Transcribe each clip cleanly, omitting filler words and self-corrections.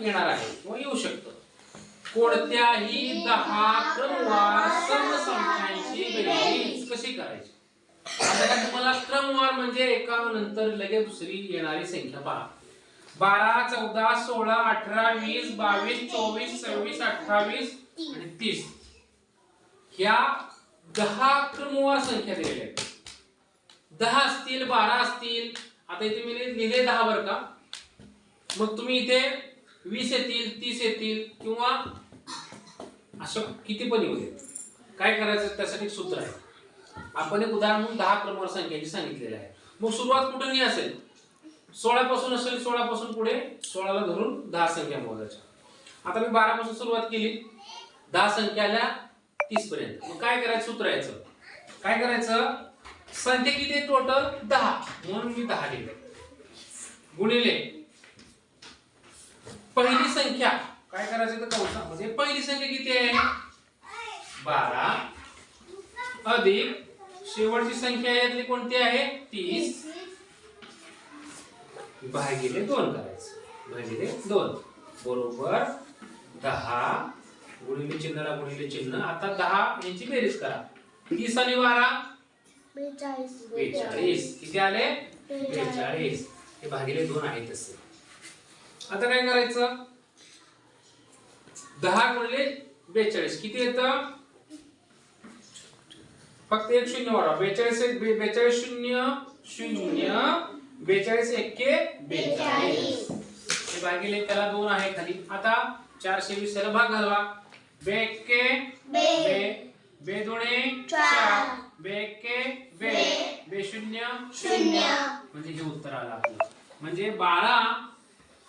येणार आहे किंवा येऊ शकतं. कोणत्याही 10 क्रमवार समसंख्यांची बेरीज कशी करायची. आता काय तुम्हाला क्रमवार म्हणजे एका नंतर लगेच दुसरी येणारी संख्या पहा. 12, 14, 16, 18, 20, 22, 24, 26, 28 आणि 30 ह्या 10 क्रमवार संख्या दिलेल्या आहेत. 10 असतील, 12 असतील. आता इथे मी लिहिले 10 बर का. मग तुम्ही इथे 20 येतील, 30 येतील किंवा असं किती पण येऊ देत. काय करायचं त्यासाठी सूत्र आहे. आपण एक उदाहरण म्हणून 10 क्रमवार संख्याची सांगितलेली आहे. मग सुरुवात कुठूनही असेल, 16 पासून असेल, 16 पासून पुढे 16 ला धरून 10 संख्या मोजायच्या. आता मी 12 पासून सुरुवात केली, 10 संख्या आल्या 30 पर्यंत. मग काय करायचं सूत्र यायचं. काय करायचं, संख्या किती आहे टोटल 10 म्हणून मी 10 लिहिले गुणिले पहिली संख्या. काय करायचं तर कंसामध्ये पहिली संख्या किती आहे 12 अधिक शेवटची संख्या यातली कोणती आहे 30 भागिले 2 करायचं. भागिले 2 बरोबर 10 गुणिले चिन्हाला गुणिले चिन्ह. आता 10 यांची बेरीज करा. 30 आणि 12 42 किती आले 42. हे भागिले 2 आहे तसे. आता काय करायचं 10 गुणिले 42 किती येतं. फक्त एक शून्य वाढवा. 42 शून्य शून्य 42 एक्के 42 हे भागिले त्याला 2 आहे खाली. आता 420 ला भाग घालवा. 2 एक्के 2 2 दोणे 4 2 एक्के 2 2 शून्य शून्य म्हणजे हे उत्तर आलं आपलं. म्हणजे 12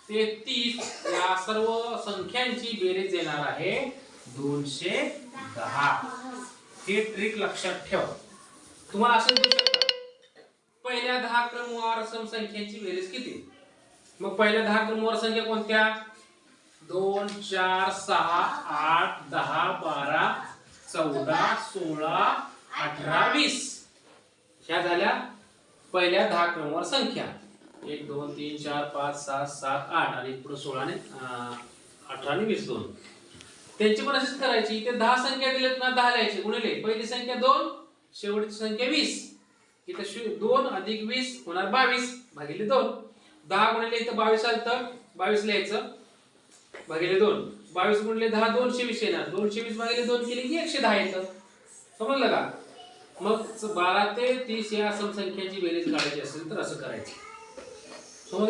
ते 30 या सर्व संख्यांची बेरीज येणार आहे 210. ही ट्रिक लक्षात ठेवा. तुम्हाला असं दिसू शकतं पहिल्या 10 क्रमवार समसंख्यांची बेरीज किती. मग पहिल्या 10 क्रमवार संख्या कोणत्या 2 4 6 8 10 12 14 16 18 20 ह्या झाल्या पहिल्या 10 क्रमवार संख्या. 1 2 3 4 5 6 7 8 आणि पुढे 16 ने 18 आणि 20 2 त्यांची पण अशीच करायची. इथे 10 संख्या दिलेत ना 10 लिहायचे गुणिले पहिली संख्या 2 शेवटची संख्या 20. इथे 2 अधिक 20 होणार 22 भागिले 2. 10 गुणिले इथे 22 आलं तर 22 लिहायचं भागिले 2. 22 गुणिले 10 220 येणार. 220 भागिले 2 केले की 110 येतं. समजलं का. मग 12 ते 30 या समसंख्यांची बेरीज काढायची असेल तर असं करायचं.